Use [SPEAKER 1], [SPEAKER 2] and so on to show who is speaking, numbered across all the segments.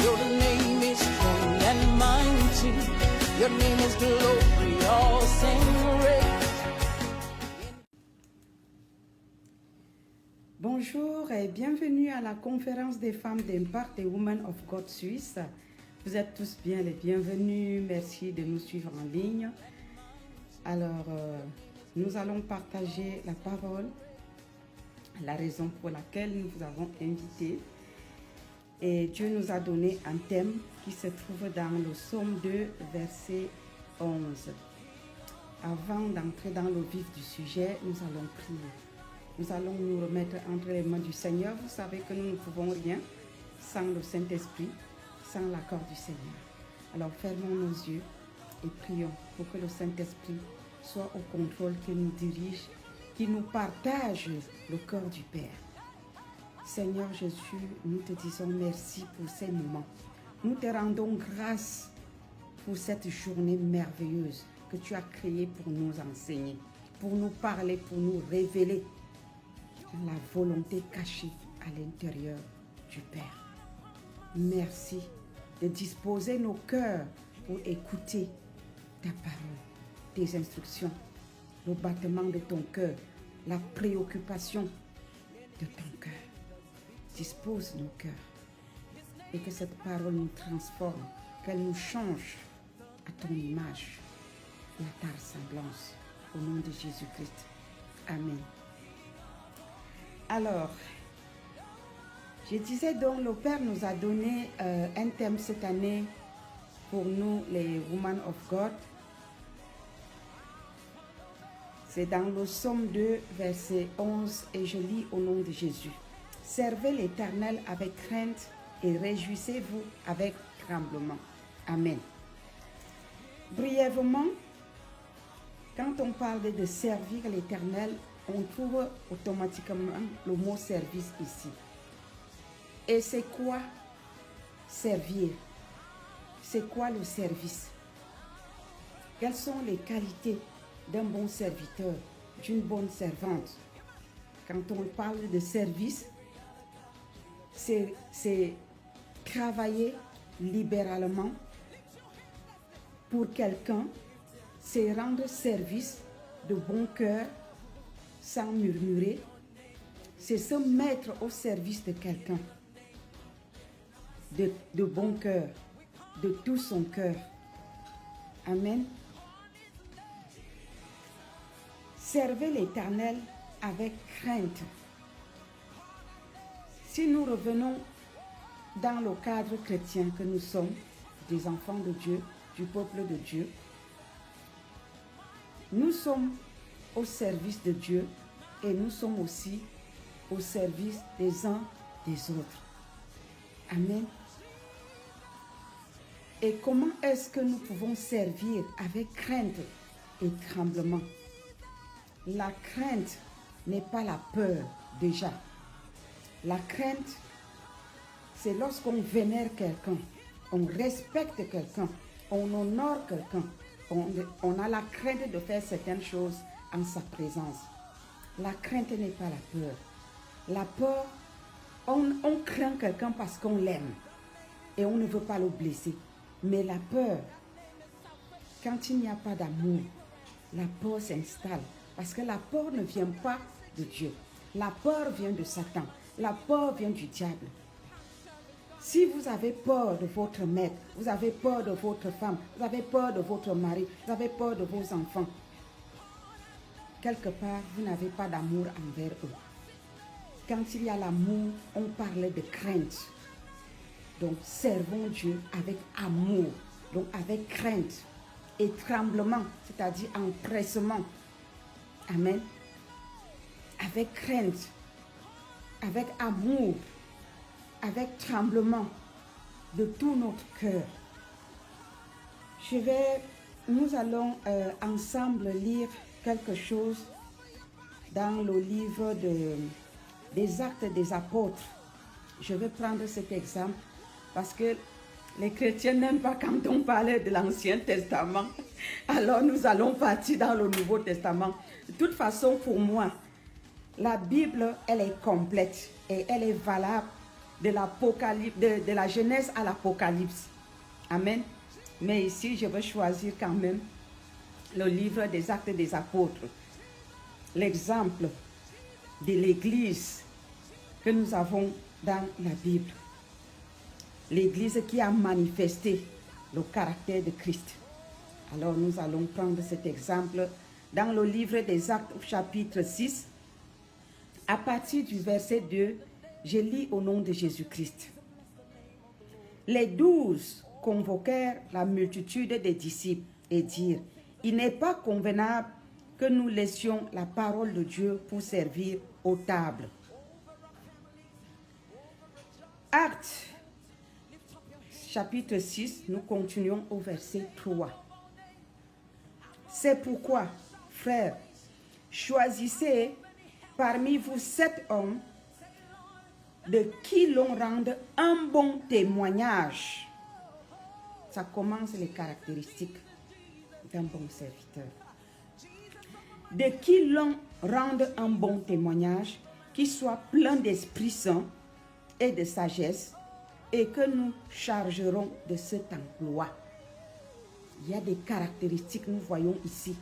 [SPEAKER 1] Your name is strong and mighty. Your name is glorious and great.
[SPEAKER 2] Bonjour et bienvenue à la conférence des femmes d'Impact et Women of God Suisse. Vous êtes tous bien les bienvenus. Merci de nous suivre en ligne. Alors, nous allons partager la parole, la raison pour laquelle nous vous avons invité. Et Dieu nous a donné un thème qui se trouve dans le Psaume 2, verset 11. Avant d'entrer dans le vif du sujet, nous allons prier. Nous allons nous remettre entre les mains du Seigneur. Vous savez que nous ne pouvons rien sans le Saint-Esprit, sans l'accord du Seigneur. Alors fermons nos yeux et prions pour que le Saint-Esprit soit au contrôle, qu'il nous dirige, qu'il nous partage le cœur du Père. Seigneur Jésus, nous te disons merci pour ces moments. Nous te rendons grâce pour cette journée merveilleuse que tu as créée pour nous enseigner, pour nous parler, pour nous révéler la volonté cachée à l'intérieur du Père. Merci de disposer nos cœurs pour écouter ta parole, tes instructions, le battement de ton cœur, la préoccupation de ton cœur. Dispose nos cœurs et que cette parole nous transforme, qu'elle nous change à ton image et à ta ressemblance. Au nom de Jésus-Christ. Amen. Alors, je disais donc, le Père nous a donné un thème cette année pour nous, les Women of God. C'est dans le Psaume 2, verset 11, et je lis au nom de Jésus. Servez l'Éternel avec crainte et réjouissez-vous avec tremblement. Amen. Brièvement, quand on parle de servir l'Éternel, on trouve automatiquement le mot service ici. Et c'est quoi servir? C'est quoi le service? Quelles sont les qualités d'un bon serviteur, d'une bonne servante? Quand on parle de service, c'est travailler libéralement pour quelqu'un, c'est rendre service de bon cœur, sans murmurer, c'est se mettre au service de quelqu'un, de bon cœur, de tout son cœur. Amen. Servez l'Éternel avec crainte. Si nous revenons dans le cadre chrétien que nous sommes, des enfants de Dieu, du peuple de Dieu, nous sommes au service de Dieu et nous sommes aussi au service des uns des autres. Amen. Et comment est-ce que nous pouvons servir avec crainte et tremblement? La crainte n'est pas la peur déjà. La crainte, c'est lorsqu'on vénère quelqu'un, on respecte quelqu'un, on honore quelqu'un, on a la crainte de faire certaines choses en sa présence. La crainte n'est pas la peur. La peur, on craint quelqu'un parce qu'on l'aime et on ne veut pas le blesser. Mais la peur, quand il n'y a pas d'amour, la peur s'installe parce que la peur ne vient pas de Dieu. La peur vient de Satan. La peur vient du diable. Si vous avez peur de votre maître, vous avez peur de votre femme, vous avez peur de votre mari, vous avez peur de vos enfants, quelque part, vous n'avez pas d'amour envers eux. Quand il y a l'amour, on parle de crainte. Donc, servons Dieu avec amour, donc avec crainte et tremblement, c'est-à-dire empressement. Amen. Avec crainte, avec amour, avec tremblement de tout notre cœur. Nous allons ensemble lire quelque chose dans le livre des Actes des Apôtres. Je vais prendre cet exemple parce que les chrétiens n'aiment pas quand on parle de l'Ancien Testament. Alors nous allons partir dans le Nouveau Testament. De toute façon, pour moi, la Bible, elle est complète et elle est valable de l'Apocalypse, de la Genèse à l'Apocalypse. Amen. Mais ici, je vais choisir quand même le livre des Actes des Apôtres. L'exemple de l'Église que nous avons dans la Bible. L'Église qui a manifesté le caractère de Christ. Alors nous allons prendre cet exemple dans le livre des Actes chapitre 6. À partir du verset 2, je lis au nom de Jésus-Christ. Les 12 convoquèrent la multitude des disciples et dirent, il n'est pas convenable que nous laissions la parole de Dieu pour servir aux tables. Actes chapitre 6, nous continuons au verset 3. C'est pourquoi, frères, choisissez parmi vous 7 hommes de qui l'on rende un bon témoignage. Ça commence les caractéristiques d'un bon serviteur. De qui l'on rende un bon témoignage, qui soit plein d'Esprit Saint et de sagesse, et que nous chargerons de cet emploi. Il y a des caractéristiques, nous voyons ici,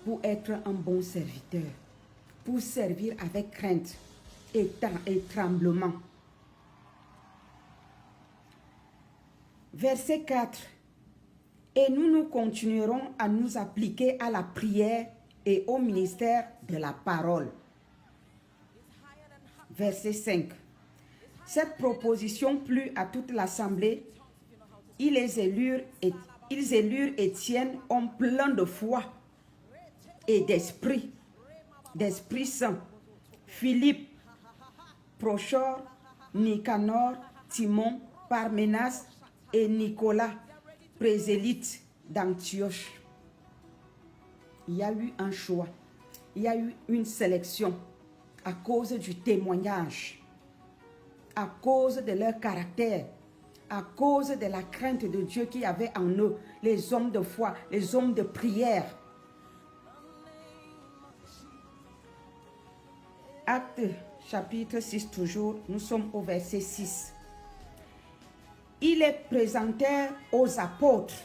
[SPEAKER 2] pour être un bon serviteur, pour servir avec crainte et tremblement. Verset 4. Et nous continuerons à nous appliquer à la prière et au ministère de la parole. Verset 5. Cette proposition plut à toute l'assemblée. Ils élurent Étienne, homme plein de foi et d'esprit saint, Philippe, Prochor, Nicanor, Timon, Parménas et Nicolas, présélyte d'Antioche. Il y a eu un choix, il y a eu une sélection à cause du témoignage, à cause de leur caractère, à cause de la crainte de Dieu qu'il y avait en eux, les hommes de foi, les hommes de prière. Acte chapitre 6 toujours, nous sommes au verset 6. Ils les présentèrent aux apôtres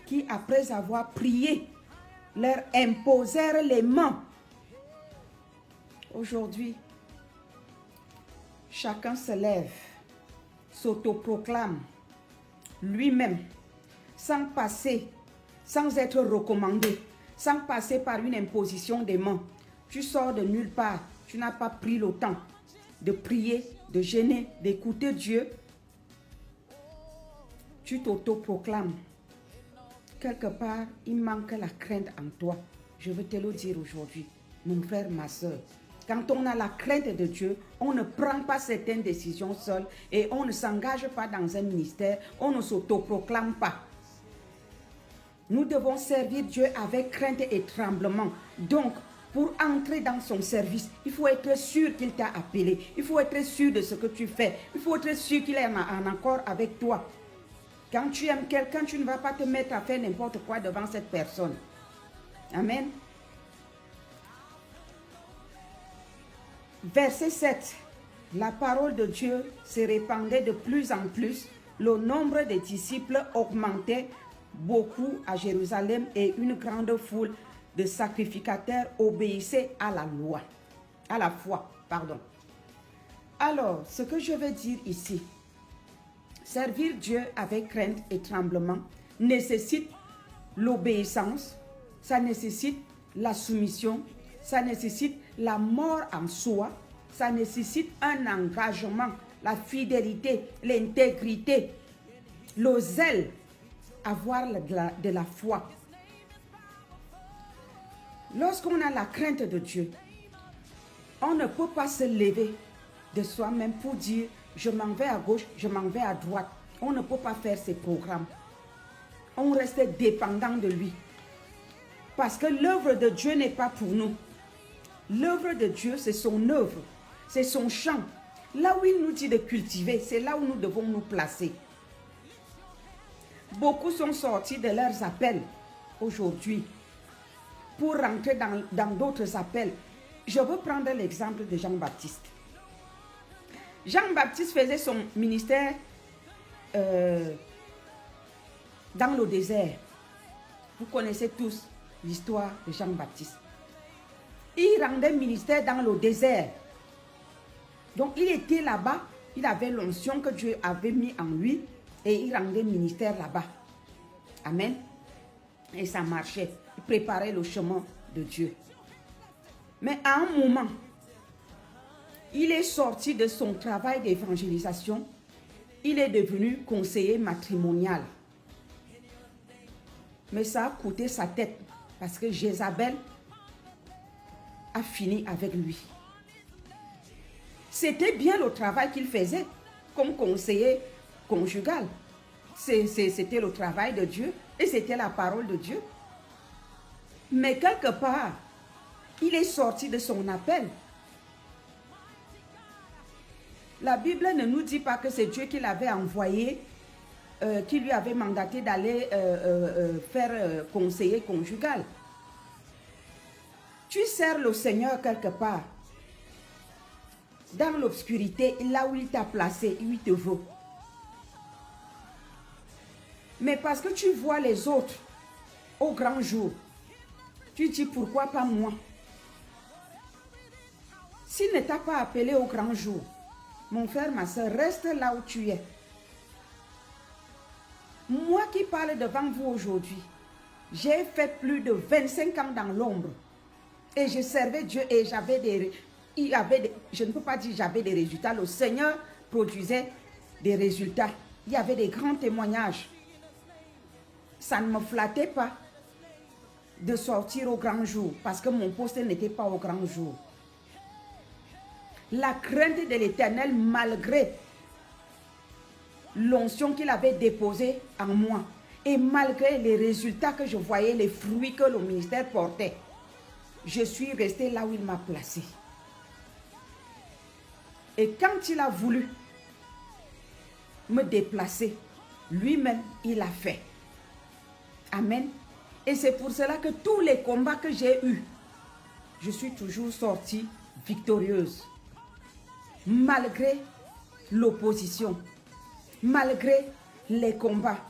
[SPEAKER 2] qui, après avoir prié, leur imposèrent les mains. Aujourd'hui, chacun se lève, s'autoproclame lui-même, sans passer, sans être recommandé, sans passer par une imposition des mains. Tu sors de nulle part, tu n'as pas pris le temps de prier, de jeûner, d'écouter Dieu. Tu t'autoproclames. Quelque part, il manque la crainte en toi. Je veux te le dire aujourd'hui, mon frère, ma soeur. Quand on a la crainte de Dieu, on ne prend pas certaines décisions seul et on ne s'engage pas dans un ministère, on ne s'autoproclame pas. Nous devons servir Dieu avec crainte et tremblement. Donc, pour entrer dans son service, il faut être sûr qu'il t'a appelé. Il faut être sûr de ce que tu fais. Il faut être sûr qu'il est en accord avec toi. Quand tu aimes quelqu'un, tu ne vas pas te mettre à faire n'importe quoi devant cette personne. Amen. Verset 7. La parole de Dieu se répandait de plus en plus. Le nombre des disciples augmentait beaucoup à Jérusalem et une grande foule de sacrificateurs obéissaient à la loi. À la foi, pardon. Alors, ce que je veux dire ici, servir Dieu avec crainte et tremblement nécessite l'obéissance, ça nécessite la soumission, ça néccite la mort en soi, ça nécessite un engagement, la fidélité, l'intégrité, le zèle, avoir de la foi. Lorsqu'on a la crainte de Dieu, on ne peut pas se lever de soi-même pour dire je m'en vais à gauche, je m'en vais à droite. On ne peut pas faire ces programmes. On reste dépendant de lui. Parce que l'œuvre de Dieu n'est pas pour nous. L'œuvre de Dieu, c'est son œuvre, c'est son champ. Là où il nous dit de cultiver, c'est là où nous devons nous placer. Beaucoup sont sortis de leurs appels aujourd'hui pour rentrer dans d'autres appels. Je veux prendre l'exemple de Jean-Baptiste. Jean-Baptiste faisait son ministère dans le désert. Vous connaissez tous l'histoire de Jean-Baptiste. Il rendait ministère dans le désert. Donc, il était là-bas. Il avait l'onction que Dieu avait mis en lui. Et il rendait ministère là-bas. Amen. Et ça marchait. Il préparait le chemin de Dieu. Mais à un moment, il est sorti de son travail d'évangélisation. Il est devenu conseiller matrimonial. Mais ça a coûté sa tête parce que Jézabel a fini avec lui. C'était bien le travail qu'il faisait comme conseiller conjugal. C'était le travail de Dieu et c'était la parole de Dieu. Mais quelque part, il est sorti de son appel. La Bible ne nous dit pas que c'est Dieu qui l'avait envoyé, qui lui avait mandaté d'aller faire conseiller conjugal. Tu sers le Seigneur quelque part. Dans l'obscurité, là où il t'a placé, il te veut. Mais parce que tu vois les autres au grand jour, tu dis pourquoi pas moi? S'il ne t'a pas appelé au grand jour, mon frère, ma soeur, reste là où tu es. Moi qui parle devant vous aujourd'hui, j'ai fait plus de 25 ans dans l'ombre. Et je servais Dieu et j'avais je ne peux pas dire j'avais des résultats. Le Seigneur produisait des résultats. Il y avait des grands témoignages. Ça ne me flattait pas de sortir au grand jour parce que mon poste n'était pas au grand jour. La crainte de l'Éternel, malgré l'onction qu'il avait déposée en moi et malgré les résultats que je voyais, les fruits que le ministère portait, je suis restée là où il m'a placée. Et quand il a voulu me déplacer, lui-même, il l'a fait. Amen. Et c'est pour cela que tous les combats que j'ai eus, je suis toujours sortie victorieuse. Malgré l'opposition, malgré les combats.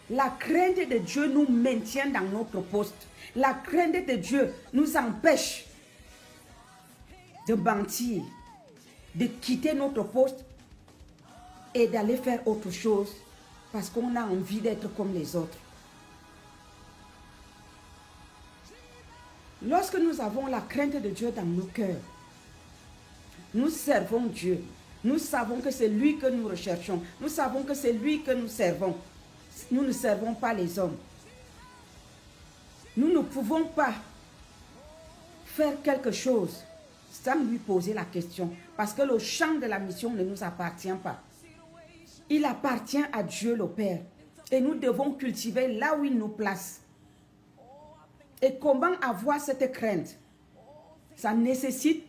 [SPEAKER 2] La crainte de Dieu nous maintient dans notre poste. La crainte de Dieu nous empêche de mentir, de quitter notre poste et d'aller faire autre chose parce qu'on a envie d'être comme les autres. Lorsque nous avons la crainte de Dieu dans nos cœurs, nous servons Dieu. Nous savons que c'est lui que nous recherchons. Nous savons que c'est lui que nous servons. Nous ne servons pas les hommes. Nous ne pouvons pas faire quelque chose sans lui poser la question. Parce que le champ de la mission ne nous appartient pas. Il appartient à Dieu le Père. Et nous devons cultiver là où il nous place. Et comment avoir cette crainte? Ça nécessite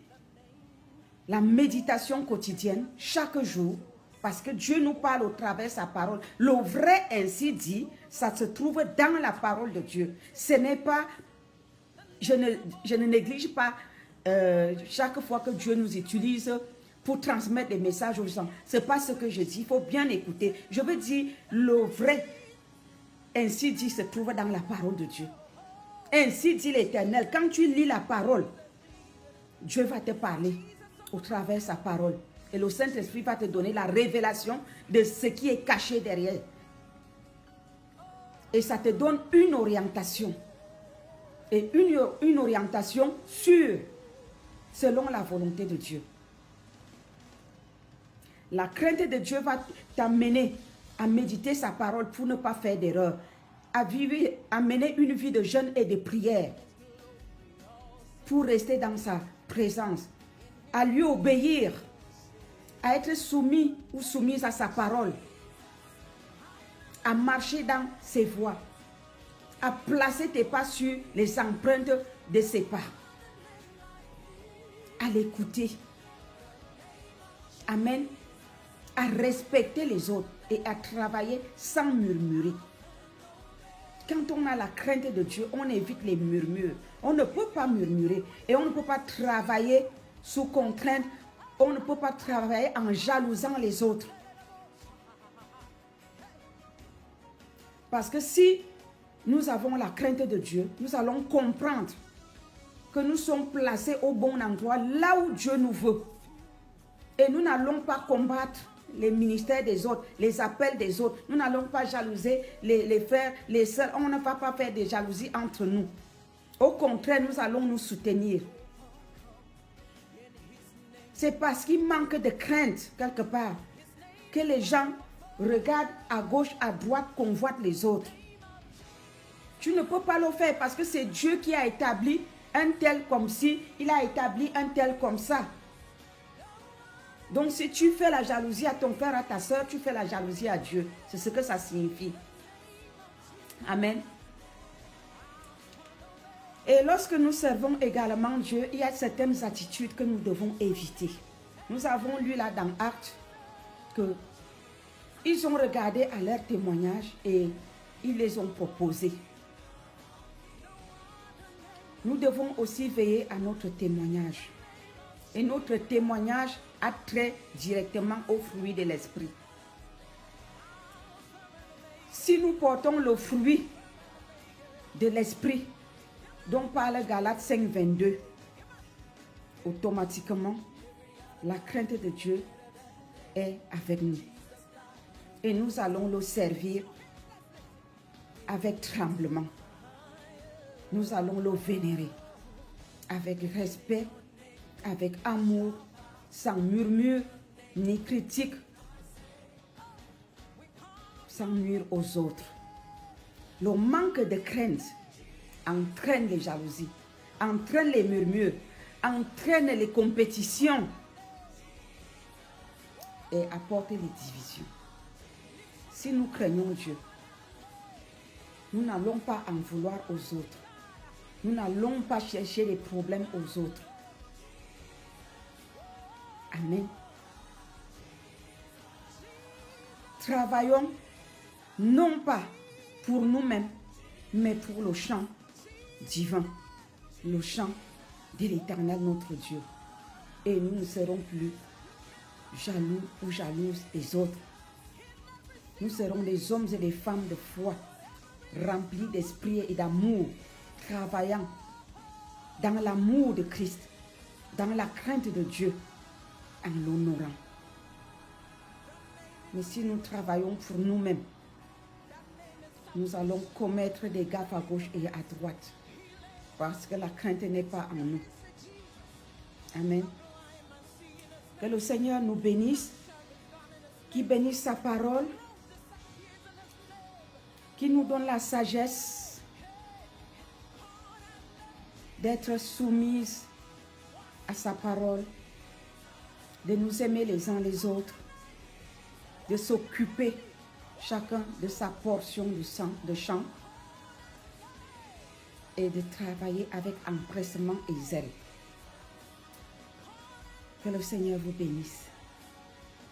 [SPEAKER 2] la méditation quotidienne, chaque jour, parce que Dieu nous parle au travers de sa parole. Le vrai ainsi dit, ça se trouve dans la parole de Dieu. Ce n'est pas, je ne néglige pas chaque fois que Dieu nous utilise pour transmettre des messages aux gens. Ce n'est pas ce que je dis, il faut bien écouter. Je veux dire, le vrai ainsi dit se trouve dans la parole de Dieu. Ainsi dit l'Éternel, quand tu lis la parole, Dieu va te parler au travers de sa parole. Et le Saint-Esprit va te donner la révélation de ce qui est caché derrière. Et ça te donne une orientation. Et une orientation sûre, selon la volonté de Dieu. La crainte de Dieu va t'amener à méditer sa parole pour ne pas faire d'erreur. À mener une vie de jeûne et de prière. Pour rester dans sa présence. À lui obéir, à être soumis ou soumise à sa parole, à marcher dans ses voies, à placer tes pas sur les empreintes de ses pas, à l'écouter. Amen. À respecter les autres et à travailler sans murmurer. Quand on a la crainte de Dieu, on évite les murmures. On ne peut pas murmurer et on ne peut pas travailler sous contrainte On ne peut pas travailler en jalousant les autres. Parce que si nous avons la crainte de Dieu, nous allons comprendre que nous sommes placés au bon endroit, là où Dieu nous veut. Et nous n'allons pas combattre les ministères des autres, les appels des autres. Nous n'allons pas jalouser les frères, les sœurs. On ne va pas faire des jalousies entre nous. Au contraire, nous allons nous soutenir. C'est parce qu'il manque de crainte, quelque part, que les gens regardent à gauche, à droite, convoitent les autres. Tu ne peux pas le faire parce que c'est Dieu qui a établi un tel comme ci, il a établi un tel comme ça. Donc si tu fais la jalousie à ton frère, à ta soeur, tu fais la jalousie à Dieu. C'est ce que ça signifie. Amen. Et lorsque nous servons également Dieu, il y a certaines attitudes que nous devons éviter. Nous avons lu là dans Actes que ils ont regardé à leur témoignage et ils les ont proposés. Nous devons aussi veiller à notre témoignage. Et notre témoignage a trait directement au fruit de l'esprit. Si nous portons le fruit de l'esprit, dont parle Galates 5, 22, automatiquement, la crainte de Dieu est avec nous. Et nous allons le servir avec tremblement. Nous allons le vénérer avec respect, avec amour, sans murmure ni critique, sans nuire aux autres. Le manque de crainte entraîne les jalousies, entraîne les murmures, entraîne les compétitions et apporte les divisions. Si nous craignons Dieu, nous n'allons pas en vouloir aux autres. Nous n'allons pas chercher les problèmes aux autres. Amen. Travaillons non pas pour nous-mêmes, mais pour le champ divin, le champ de l'Éternel notre Dieu. Et nous ne serons plus jaloux ou jalouses des autres. Nous serons des hommes et des femmes de foi, remplis d'esprit et d'amour, travaillant dans l'amour de Christ, dans la crainte de Dieu, en l'honorant. Mais si nous travaillons pour nous-mêmes, nous allons commettre des gaffes à gauche et à droite, parce que la crainte n'est pas en nous. Amen. Que le Seigneur nous bénisse, qu'il bénisse sa parole, qu'il nous donne la sagesse d'être soumise à sa parole, de nous aimer les uns les autres, de s'occuper chacun de sa portion de champ et de travailler avec empressement et zèle. Que le Seigneur vous bénisse.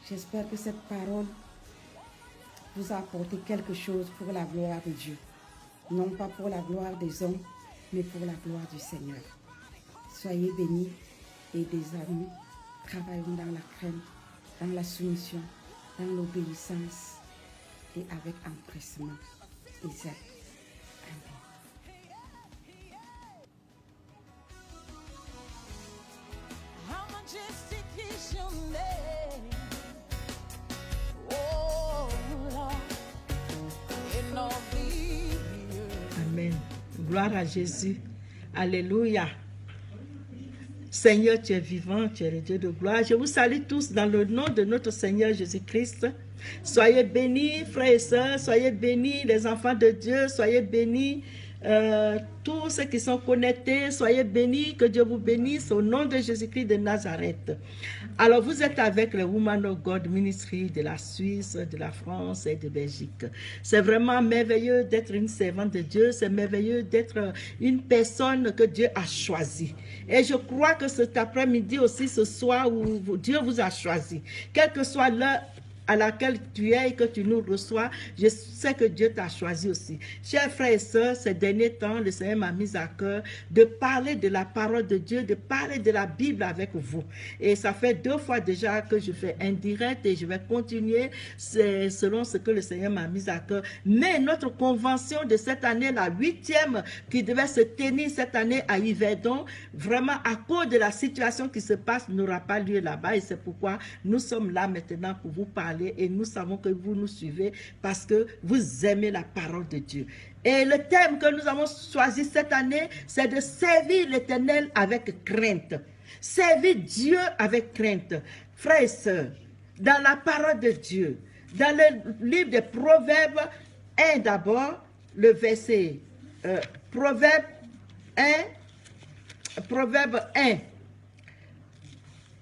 [SPEAKER 2] J'espère que cette parole vous a apporté quelque chose pour la gloire de Dieu. Non pas pour la gloire des hommes, mais pour la gloire du Seigneur. Soyez bénis et des amis. Travaillons dans la crainte, dans la soumission, dans l'obéissance et avec empressement et zèle. Amen.
[SPEAKER 1] How majestic is your name, oh Lord, in all the earth.
[SPEAKER 3] Amen. Gloire à Jésus. Alléluia. Seigneur, tu es vivant, tu es le Dieu de gloire. Je vous salue tous dans le nom de notre Seigneur Jésus-Christ. Soyez bénis, frères et sœurs, soyez bénis, les enfants de Dieu, soyez bénis, tous ceux qui sont connectés, soyez bénis, que Dieu vous bénisse au nom de Jésus-Christ de Nazareth. Alors, vous êtes avec les Women of God Ministry de la Suisse, de la France et de Belgique. C'est vraiment merveilleux d'être une servante de Dieu, c'est merveilleux d'être une personne que Dieu a choisie. Et je crois que cet après-midi aussi, ce soir où Dieu vous a choisi, quelle que soit l'heure à laquelle tu es et que tu nous reçois, je sais que Dieu t'a choisi aussi. Chers frères et sœurs, ces derniers temps, le Seigneur m'a mis à cœur de parler de la parole de Dieu, de parler de la Bible avec vous. Et ça fait 2 fois déjà que je fais un direct et je vais continuer selon ce que le Seigneur m'a mis à cœur. Mais notre convention de cette année, la 8e, qui devait se tenir cette année à Yverdon, vraiment à cause de la situation qui se passe, n'aura pas lieu là-bas. Et c'est pourquoi nous sommes là maintenant pour vous parler et nous savons que vous nous suivez parce que vous aimez la parole de Dieu. Et le thème que nous avons choisi cette année, c'est de servir l'Éternel avec crainte. Servir Dieu avec crainte. Frères et sœurs, dans la parole de Dieu, dans le livre des Proverbes 1 d'abord, le verset, Proverbe 1,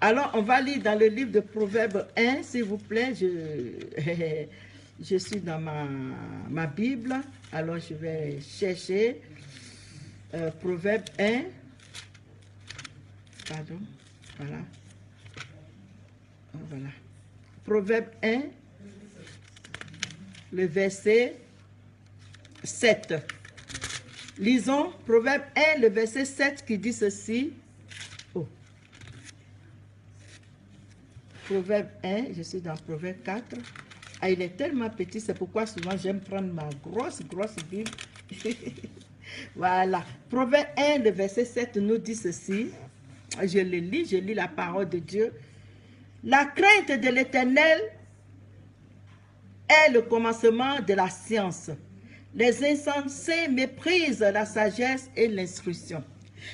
[SPEAKER 3] Alors, on va lire dans le livre de Proverbes 1, s'il vous plaît. Je suis dans ma Bible. Alors, je vais chercher Proverbe 1. Pardon. Voilà. Voilà. Proverbe 1, le verset 7. Lisons Proverbe 1, le verset 7 qui dit ceci. Proverbe 1, je suis dans Proverbe 4. Ah, il est tellement petit, c'est pourquoi souvent j'aime prendre ma grosse Bible. Voilà. Proverbe 1, le verset 7 nous dit ceci. Je lis la parole de Dieu. La crainte de l'Éternel est le commencement de la science. Les insensés méprisent la sagesse et l'instruction.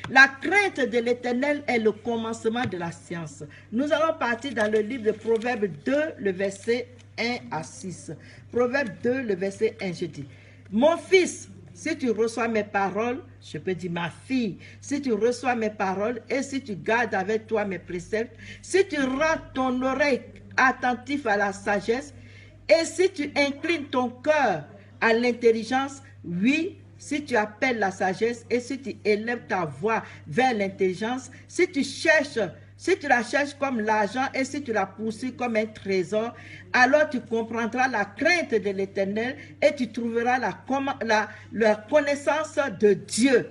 [SPEAKER 3] La crainte de l'Éternel est le commencement de la science. Nous allons partir dans le livre de Proverbes 2, le verset 1 à 6. Proverbe 2, le verset 1, je dis, « Mon fils, si tu reçois mes paroles, je peux dire ma fille, si tu reçois mes paroles et si tu gardes avec toi mes préceptes, si tu rends ton oreille attentive à la sagesse et si tu inclines ton cœur à l'intelligence, oui, si tu appelles la sagesse et si tu élèves ta voix vers l'intelligence, si tu la cherches comme l'argent et si tu la poursuis comme un trésor, alors tu comprendras la crainte de l'Éternel et tu trouveras la connaissance de Dieu.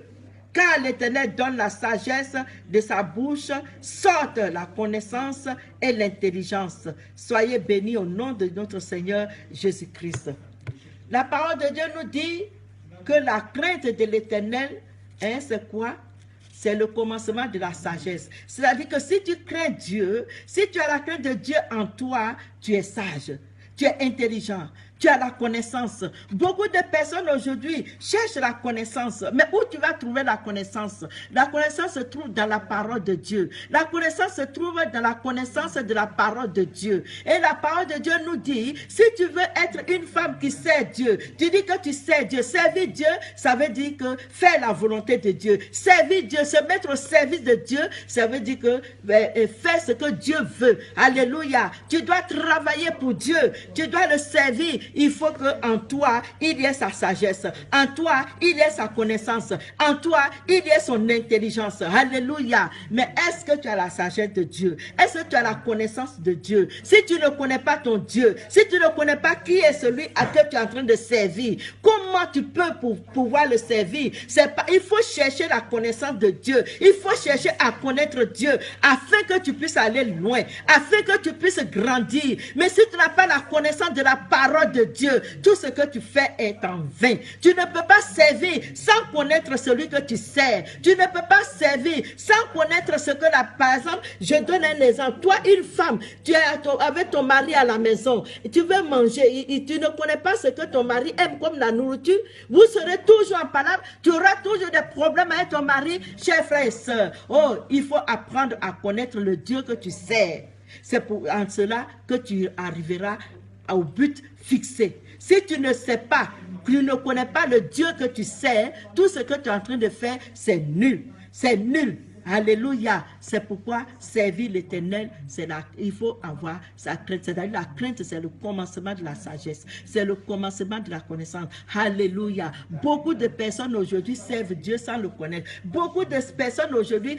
[SPEAKER 3] Car l'Éternel donne la sagesse de sa bouche, sortent la connaissance et l'intelligence. Soyez bénis au nom de notre Seigneur Jésus-Christ. La parole de Dieu nous dit que la crainte de l'Éternel, c'est quoi? C'est le commencement de la sagesse. C'est-à-dire que si tu crains Dieu, si tu as la crainte de Dieu en toi, tu es sage, tu es intelligent, tu as la connaissance. Beaucoup de personnes aujourd'hui cherchent la connaissance. Mais où tu vas trouver la connaissance? La connaissance se trouve dans la parole de Dieu. La connaissance se trouve dans la connaissance de la parole de Dieu. Et la parole de Dieu nous dit, si tu veux être une femme qui sert Dieu, tu dis que tu sers Dieu. Servir Dieu, ça veut dire que faire la volonté de Dieu. Servir Dieu, se mettre au service de Dieu, ça veut dire que faire ce que Dieu veut. Alléluia. Tu dois travailler pour Dieu. Tu dois le servir. Il faut qu'en toi, il y ait sa sagesse. En toi, il y ait sa connaissance. En toi, il y ait son intelligence. Alléluia. Mais est-ce que tu as la sagesse de Dieu? Est-ce que tu as la connaissance de Dieu? Si tu ne connais pas ton Dieu, si tu ne connais pas qui est celui à qui tu es en train de servir, comment tu peux pouvoir le servir? Il faut chercher la connaissance de Dieu. Il faut chercher à connaître Dieu afin que tu puisses aller loin, afin que tu puisses grandir. Mais si tu n'as pas la connaissance de la parole de Dieu, tout ce que tu fais est en vain. Tu ne peux pas servir sans connaître celui que tu sers. Tu ne peux pas servir sans connaître ce que par exemple, je donne un exemple. Toi, une femme, tu es avec ton mari à la maison, tu veux manger, et tu ne connais pas ce que ton mari aime comme la nourriture, vous serez toujours en palabre, tu auras toujours des problèmes avec ton mari, chers frères et sœurs. Oh, il faut apprendre à connaître le Dieu que tu sers. C'est en cela que tu arriveras au but fixé. Si tu ne sais pas, tu ne connais pas le Dieu que tu sers, tout ce que tu es en train de faire, c'est nul. C'est nul. Alléluia. C'est pourquoi servir l'Éternel, il faut avoir sa crainte. C'est-à-dire la crainte, c'est le commencement de la sagesse. C'est le commencement de la connaissance. Alléluia. Beaucoup de personnes aujourd'hui servent Dieu sans le connaître. Beaucoup de personnes aujourd'hui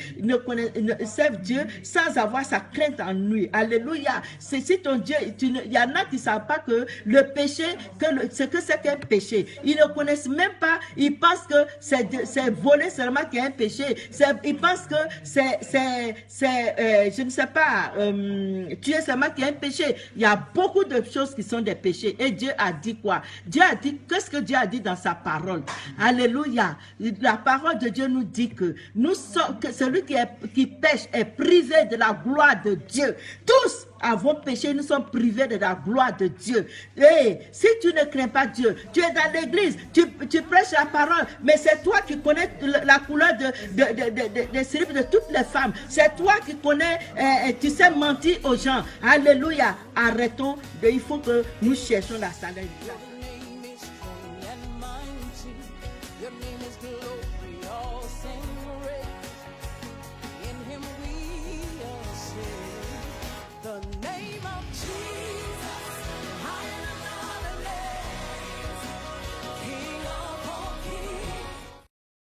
[SPEAKER 3] servent Dieu sans avoir sa crainte en lui. Alléluia. C'est si ton Dieu, il y en a qui ne savent pas que le péché, ce que c'est qu'un péché. Ils ne connaissent même pas, ils pensent que c'est voler seulement qui est un péché. Ils pensent que je ne sais pas, tuer seulement qui est un péché. Il y a beaucoup de choses qui sont des péchés. Et Dieu a dit quoi? Dieu a dit, qu'est-ce que Dieu a dit dans sa parole? Alléluia. La parole de Dieu nous dit que celui qui pêche est privé de la gloire de Dieu. Tous avons péché, nous sommes privés de la gloire de Dieu. Et si tu ne crains pas Dieu, tu es dans l'église, tu prêches la parole, mais c'est toi qui connais la couleur des slip de toutes les femmes. C'est toi qui connais, tu sais mentir aux gens. Alléluia. Arrêtons. Il faut que nous cherchions la sagesse.